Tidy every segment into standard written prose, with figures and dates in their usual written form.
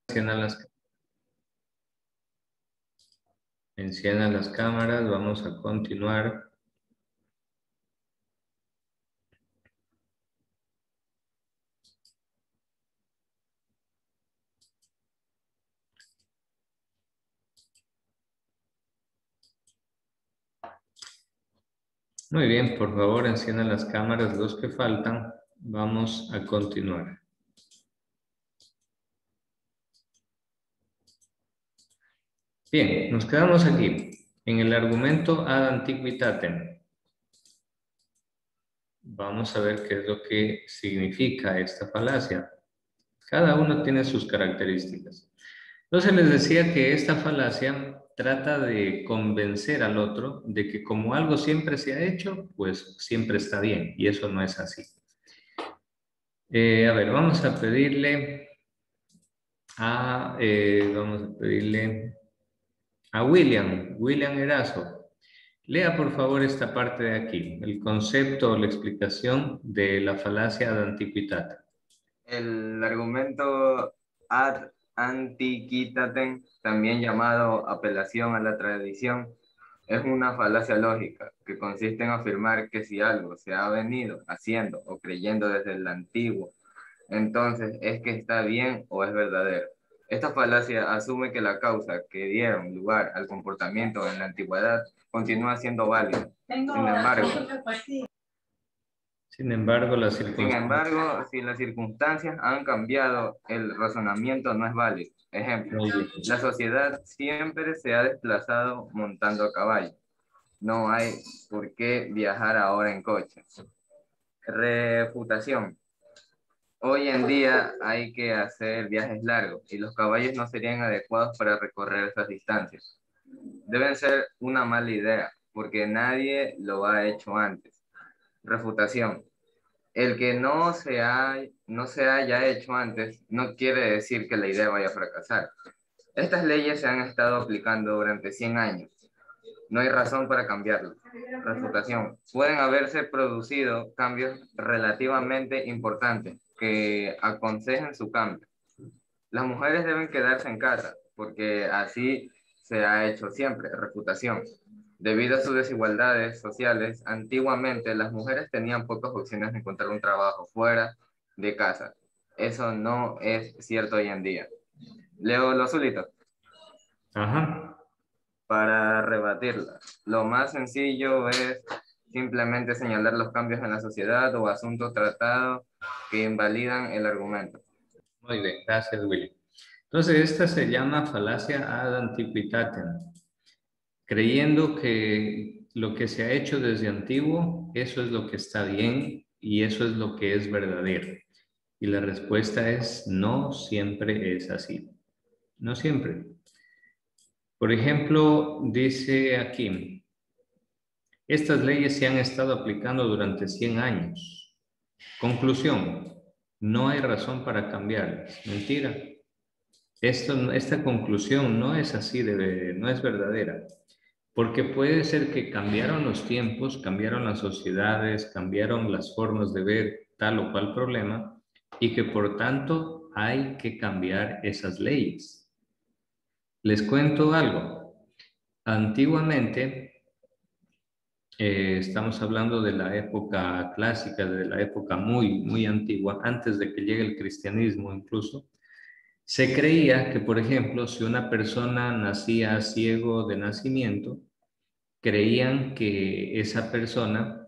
Enciendan las cámaras, vamos a continuar. Muy bien, por favor, enciendan las cámaras, los que faltan. Vamos a continuar. Bien, nos quedamos aquí, en el argumento ad antiquitatem. Vamos a ver qué es lo que significa esta falacia. Cada uno tiene sus características. Entonces les decía que esta falacia trata de convencer al otro de que como algo siempre se ha hecho, pues siempre está bien, y eso no es así. A ver, vamos a pedirle a William Erazo. Lea por favor esta parte de aquí, el concepto o la explicación de la falacia ad antiquitatem. El argumento ad antiquitatem, también llamado apelación a la tradición, es una falacia lógica que consiste en afirmar que si algo se ha venido haciendo o creyendo desde el antiguo, entonces es que está bien o es verdadero. Esta falacia asume que la causa que dieron lugar al comportamiento en la antigüedad continúa siendo válida. Sin embargo, si las circunstancias han cambiado, el razonamiento no es válido. Ejemplo, la sociedad siempre se ha desplazado montando a caballo. No hay por qué viajar ahora en coche. Refutación. Hoy en día hay que hacer viajes largos y los caballos no serían adecuados para recorrer esas distancias. Deben ser una mala idea porque nadie lo ha hecho antes. Refutación. El que no se haya hecho antes no quiere decir que la idea vaya a fracasar. Estas leyes se han estado aplicando durante 100 años. No hay razón para cambiarlas. Refutación. Pueden haberse producido cambios relativamente importantes que aconsejen su cambio. Las mujeres deben quedarse en casa porque así se ha hecho siempre. Refutación. Debido a sus desigualdades sociales, antiguamente las mujeres tenían pocas opciones de encontrar un trabajo fuera de casa. Eso no es cierto hoy en día. Leo lo azulito. Ajá. Para rebatirla, lo más sencillo es simplemente señalar los cambios en la sociedad o asuntos tratados que invalidan el argumento. Muy bien, gracias, William. Entonces, esta se llama falacia ad antiquitatem, creyendo que lo que se ha hecho desde antiguo, eso es lo que está bien y eso es lo que es verdadero. Y la respuesta es no siempre es así. No siempre. Por ejemplo, dice aquí, estas leyes se han estado aplicando durante 100 años. Conclusión, no hay razón para cambiarlas. Mentira. Esta conclusión no es así, no es verdadera, porque puede ser que cambiaron los tiempos, cambiaron las sociedades, cambiaron las formas de ver tal o cual problema y que por tanto hay que cambiar esas leyes. Les cuento algo. Antiguamente, estamos hablando de la época clásica, de la época muy, muy antigua, antes de que llegue el cristianismo incluso. Se creía que, por ejemplo, si una persona nacía ciego de nacimiento, creían que esa persona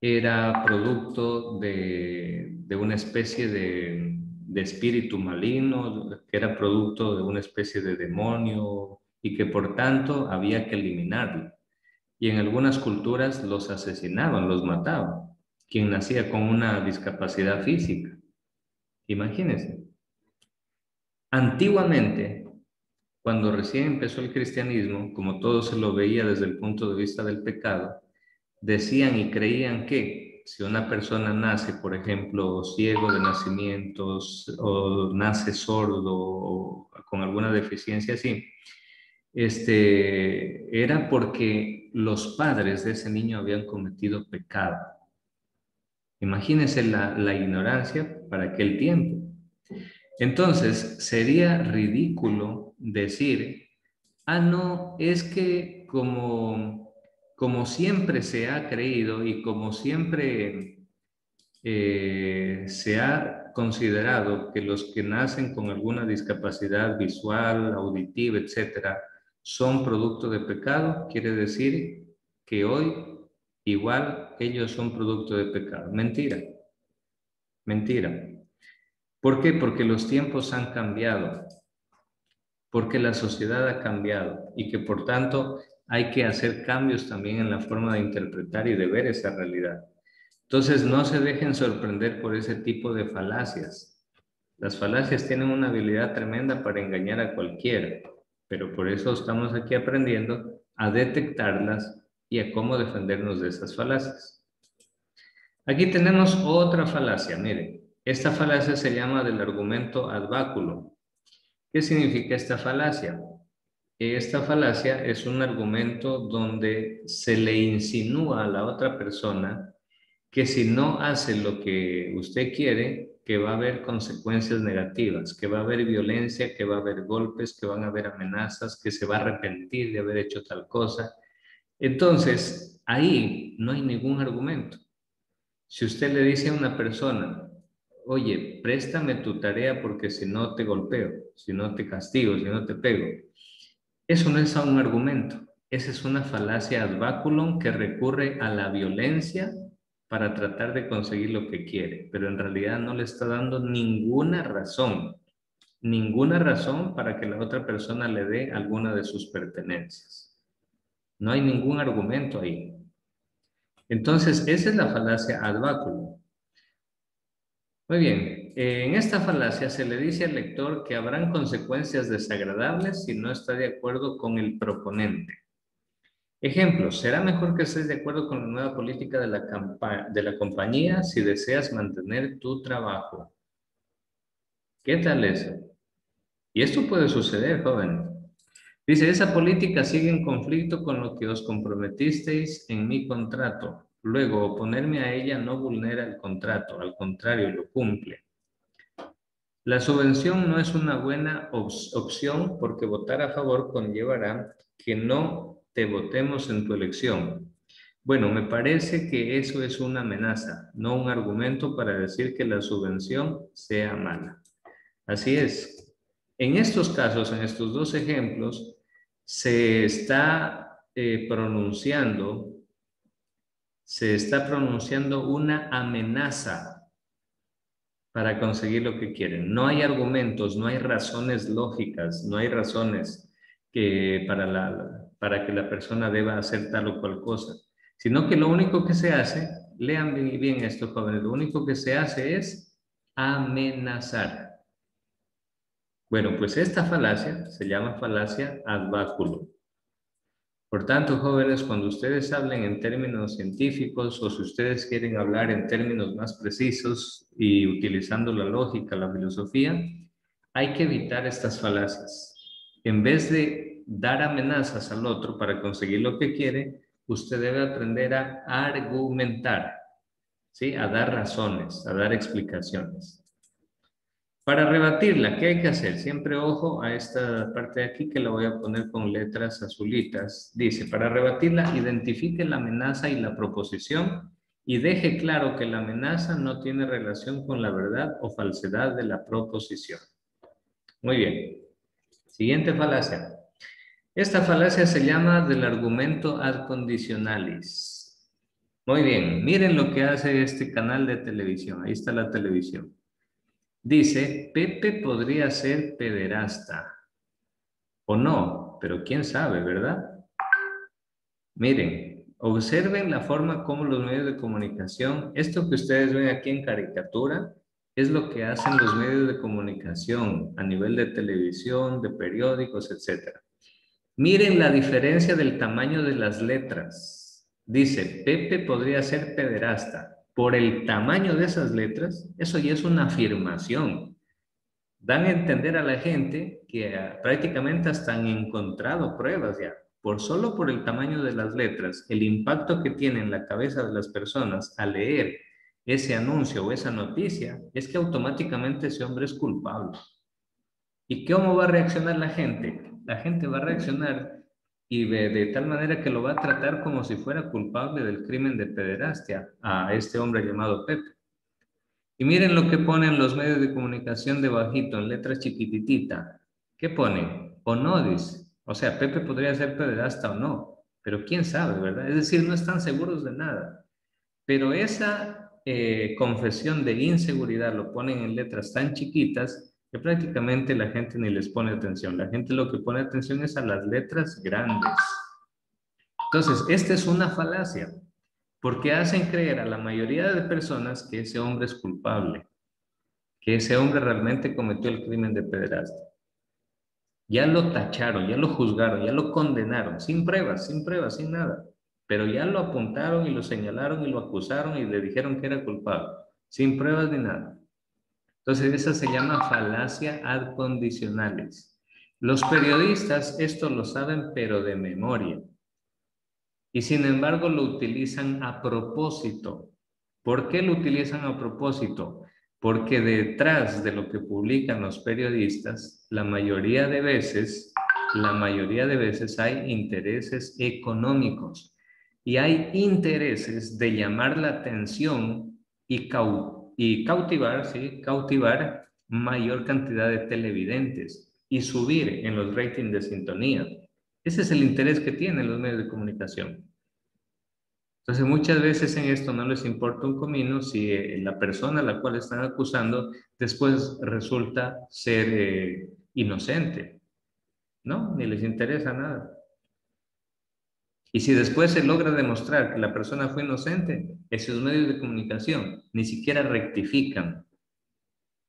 era producto de una especie de espíritu maligno, que era producto de una especie de demonio y que por tanto había que eliminarlo. Y en algunas culturas los asesinaban, los mataban, quien nacía con una discapacidad física. Imagínense. Antiguamente, cuando recién empezó el cristianismo, como todo se lo veía desde el punto de vista del pecado, decían y creían que si una persona nace, por ejemplo, ciego de nacimientos o nace sordo o con alguna deficiencia así, era porque los padres de ese niño habían cometido pecado. Imagínense la ignorancia para aquel tiempo. Entonces, sería ridículo decir, ah, no, es que como siempre se ha creído y como siempre se ha considerado que los que nacen con alguna discapacidad visual, auditiva, etcétera, son producto de pecado, quiere decir que hoy igual ellos son producto de pecado. Mentira, mentira. ¿Por qué? Porque los tiempos han cambiado, porque la sociedad ha cambiado y que por tanto hay que hacer cambios también en la forma de interpretar y de ver esa realidad. Entonces, no se dejen sorprender por ese tipo de falacias. Las falacias tienen una habilidad tremenda para engañar a cualquiera, pero por eso estamos aquí aprendiendo a detectarlas y a cómo defendernos de esas falacias. Aquí tenemos otra falacia, miren. Esta falacia se llama del argumento ad báculo. ¿Qué significa esta falacia? Esta falacia es un argumento donde se le insinúa a la otra persona que si no hace lo que usted quiere, que va a haber consecuencias negativas, que va a haber violencia, que va a haber golpes, que van a haber amenazas, que se va a arrepentir de haber hecho tal cosa. Entonces, ahí no hay ningún argumento. Si usted le dice a una persona, oye, préstame tu tarea porque si no te golpeo, si no te castigo, si no te pego, eso no es un argumento. Esa es una falacia ad baculum que recurre a la violencia para tratar de conseguir lo que quiere, pero en realidad no le está dando ninguna razón para que la otra persona le dé alguna de sus pertenencias. No hay ningún argumento ahí. Entonces, esa es la falacia ad baculum. Muy bien, en esta falacia se le dice al lector que habrán consecuencias desagradables si no está de acuerdo con el proponente. Ejemplo, será mejor que estés de acuerdo con la nueva política de la compañía si deseas mantener tu trabajo. ¿Qué tal eso? Y esto puede suceder, jóvenes. Dice, esa política sigue en conflicto con lo que os comprometisteis en mi contrato. Luego, oponerme a ella no vulnera el contrato, al contrario, lo cumple. La subvención no es una buena opción porque votar a favor conllevará que no te votemos en tu elección. Bueno, me parece que eso es una amenaza, no un argumento para decir que la subvención sea mala. Así es. En estos casos, en estos dos ejemplos, se está pronunciando una amenaza para conseguir lo que quieren. No hay argumentos, no hay razones lógicas, no hay razones para que la persona deba hacer tal o cual cosa, sino que lo único que se hace, lean bien esto, jóvenes, lo único que se hace es amenazar. Bueno, pues esta falacia se llama falacia ad báculo. Por tanto, jóvenes, cuando ustedes hablen en términos científicos o si ustedes quieren hablar en términos más precisos y utilizando la lógica, la filosofía, hay que evitar estas falacias. En vez de dar amenazas al otro para conseguir lo que quiere, usted debe aprender a argumentar, ¿sí? A dar razones, a dar explicaciones. Para rebatirla, ¿qué hay que hacer? Siempre ojo a esta parte de aquí que la voy a poner con letras azulitas. Dice, para rebatirla, identifique la amenaza y la proposición y deje claro que la amenaza no tiene relación con la verdad o falsedad de la proposición. Muy bien. Siguiente falacia. Esta falacia se llama del argumento ad conditionalis. Muy bien, miren lo que hace este canal de televisión. Ahí está la televisión. Dice, Pepe podría ser pederasta. O no, pero quién sabe, ¿verdad? Miren, observen la forma como los medios de comunicación, esto que ustedes ven aquí en caricatura, es lo que hacen los medios de comunicación a nivel de televisión, de periódicos, etc. Miren la diferencia del tamaño de las letras. Dice, Pepe podría ser pederasta. Por el tamaño de esas letras, eso ya es una afirmación. Dan a entender a la gente que prácticamente hasta han encontrado pruebas ya. Solo por el tamaño de las letras, el impacto que tiene en la cabeza de las personas al leer ese anuncio o esa noticia, es que automáticamente ese hombre es culpable. ¿Y cómo va a reaccionar la gente? La gente va a reaccionar y de tal manera que lo va a tratar como si fuera culpable del crimen de pederastia a este hombre llamado Pepe. Y miren lo que ponen los medios de comunicación debajito, en letras chiquititita. ¿Qué ponen? O no, dice. O sea, Pepe podría ser pederasta o no, pero quién sabe, ¿verdad? Es decir, no están seguros de nada. Pero esa confesión de inseguridad lo ponen en letras tan chiquitas que prácticamente la gente ni les pone atención. La gente lo que pone atención es a las letras grandes. Entonces, esta es una falacia, porque hacen creer a la mayoría de personas que ese hombre es culpable, que ese hombre realmente cometió el crimen de pederastia. Ya lo tacharon, ya lo juzgaron, ya lo condenaron, sin pruebas, sin nada. Pero ya lo apuntaron y lo señalaron y lo acusaron y le dijeron que era culpable, sin pruebas ni nada. Entonces, esa se llama falacia ad condicionales. Los periodistas esto lo saben, pero de memoria. Y sin embargo lo utilizan a propósito. ¿Por qué lo utilizan a propósito? Porque detrás de lo que publican los periodistas, la mayoría de veces hay intereses económicos y hay intereses de llamar la atención y cautivar, ¿sí? Cautivar mayor cantidad de televidentes y subir en los ratings de sintonía. Ese es el interés que tienen los medios de comunicación. Entonces, muchas veces en esto no les importa un comino si la persona a la cual están acusando después resulta ser inocente, ¿no? Ni les interesa nada. Y si después se logra demostrar que la persona fue inocente, esos medios de comunicación ni siquiera rectifican.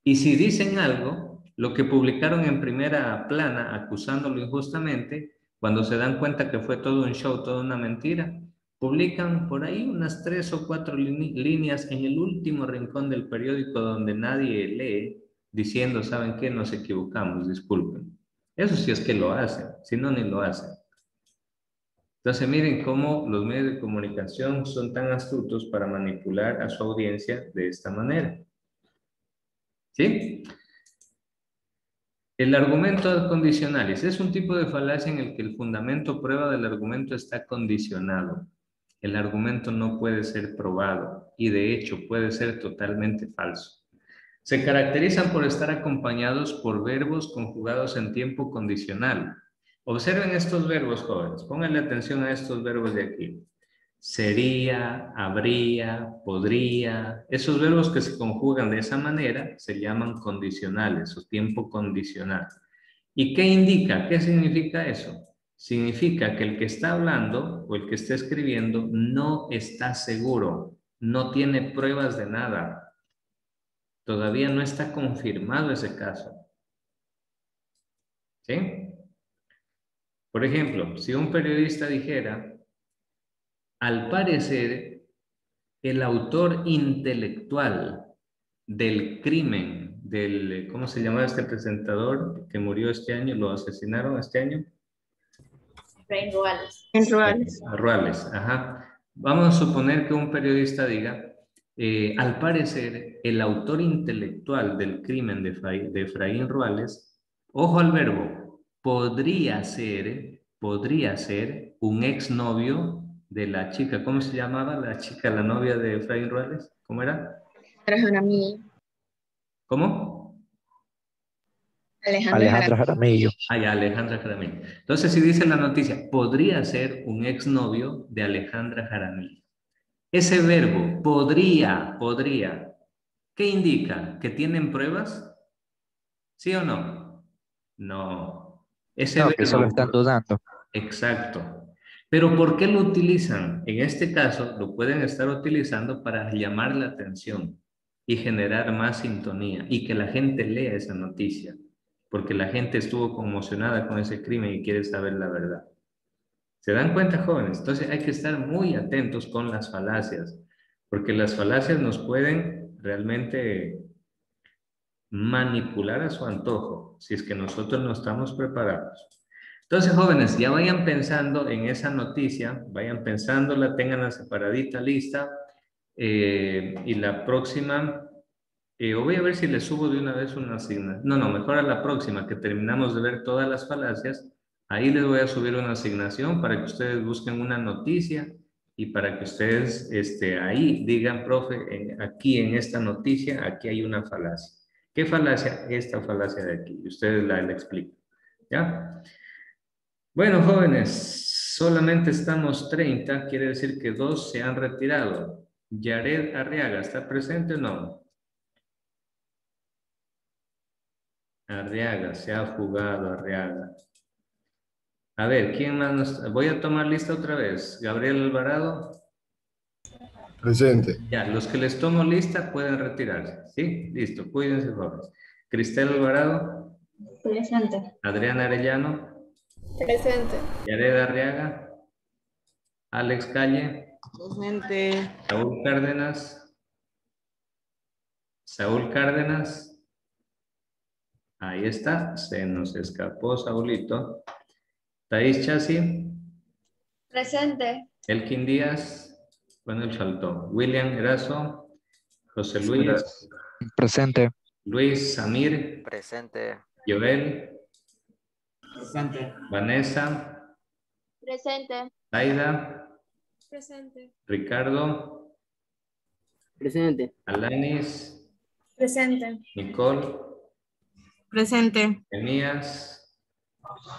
Y si dicen algo, lo que publicaron en primera plana acusándolo injustamente, cuando se dan cuenta que fue todo un show, toda una mentira, publican por ahí unas 3 o 4 líneas en el último rincón del periódico donde nadie lee, diciendo, ¿saben qué? Nos equivocamos, disculpen. Eso sí es que lo hacen, si no, ni lo hacen. Entonces, miren cómo los medios de comunicación son tan astutos para manipular a su audiencia de esta manera. ¿Sí? El argumento ad condicionales es un tipo de falacia en el que el fundamento prueba del argumento está condicionado. El argumento no puede ser probado y de hecho puede ser totalmente falso. Se caracterizan por estar acompañados por verbos conjugados en tiempo condicional. Observen estos verbos, jóvenes. Pónganle atención a estos verbos de aquí. Sería, habría, podría. Esos verbos que se conjugan de esa manera se llaman condicionales o tiempo condicional. ¿Y qué indica? ¿Qué significa eso? Significa que el que está hablando o el que está escribiendo no está seguro, no tiene pruebas de nada. Todavía no está confirmado ese caso. ¿Sí? Por ejemplo, si un periodista dijera, al parecer, el autor intelectual del crimen, ¿cómo se llamaba este presentador que murió este año? ¿Lo asesinaron este año? Efraín Ruales. Ruales, ajá. Vamos a suponer que un periodista diga, al parecer, el autor intelectual del crimen de Efraín Ruales, ojo al verbo, podría ser un exnovio de la chica. ¿Cómo se llamaba la chica, la novia de Efraín Ruales? ¿Cómo era? ¿Cómo? Alejandra Jaramillo. Ah, ya, Alejandra Jaramillo. Entonces, si dice la noticia, podría ser un exnovio de Alejandra Jaramillo. Ese verbo, podría, ¿qué indica? ¿Que tienen pruebas? ¿Sí o no? No. Ese verbo, Que solo están dudando. exacto. Pero ¿por qué lo utilizan? En este caso, lo pueden estar utilizando para llamar la atención y generar más sintonía y que la gente lea esa noticia, porque la gente estuvo conmocionada con ese crimen y quiere saber la verdad. ¿Se dan cuenta, jóvenes? Entonces hay que estar muy atentos con las falacias, porque las falacias nos pueden realmente manipular a su antojo, si es que nosotros no estamos preparados. Entonces, jóvenes, ya vayan pensando en esa noticia, vayan pensándola, tenganla separadita, lista. Y la próxima, o voy a ver si le subo de una vez una asignación. No, mejor a la próxima, que terminamos de ver todas las falacias. Ahí les voy a subir una asignación para que ustedes busquen una noticia y para que ustedes ahí digan, profe, aquí en esta noticia, aquí hay una falacia. ¿Qué falacia? Esta falacia de aquí. Y ustedes la explican. ¿Ya? Bueno, jóvenes, solamente estamos 30, quiere decir que 2 se han retirado. Yared Arriaga, ¿está presente o no? Arriaga, se ha jugado Arriaga. A ver, ¿quién más nos... Voy a tomar lista otra vez. Gabriel Alvarado. Presente. Ya, los que les tomo lista pueden retirarse. ¿Sí? Listo, cuídense, jóvenes. Cristel Alvarado. Presente. Adriana Arellano. Presente. Yared Arriaga. Alex Calle. Presente. Saúl Cárdenas. Saúl Cárdenas. Ahí está, se nos escapó Saúlito. Thais Chasi. Presente. Elkin Díaz. Bueno, él faltó. William Erazo. José Luis. Presente. Luis Samir. Presente. Joel. Presente. Vanessa. Presente. Aida. Presente. Ricardo. Presente. Alanis. Presente. Nicole. Presente. Enías.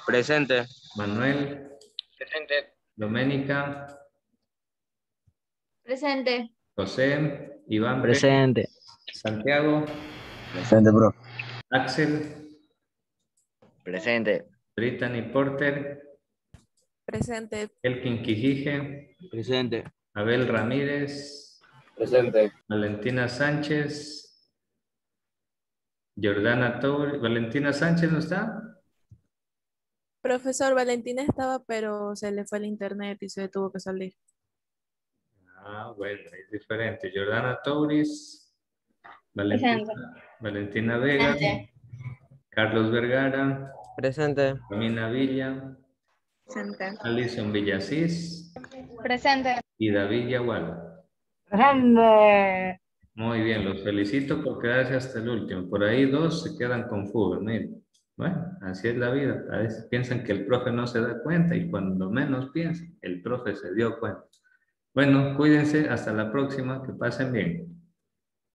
Presente. Manuel. Presente. Doménica. Presente. José. Iván. Presente. Santiago. Presente, bro. Axel. Presente. Brittany Porter. Presente. Elkin Quijije. Presente. Abel Ramírez. Presente. Valentina Sánchez. Jordana Torres. ¿Valentina Sánchez no está? Profesor, Valentina estaba, pero se le fue el internet y se tuvo que salir. Ah, bueno, es diferente. Jordana Torres. Valentina Vega. Presente. Carlos Vergara. Presente. Romina Villa. Presente. Alison Villasís. Presente. Y David Yaguala. Presente. Muy bien, los felicito por quedarse hasta el último. Por ahí 2 se quedan con fuga, miren. Bueno, así es la vida. A veces piensan que el profe no se da cuenta y cuando menos piensan, el profe se dio cuenta. Bueno, cuídense. Hasta la próxima. Que pasen bien.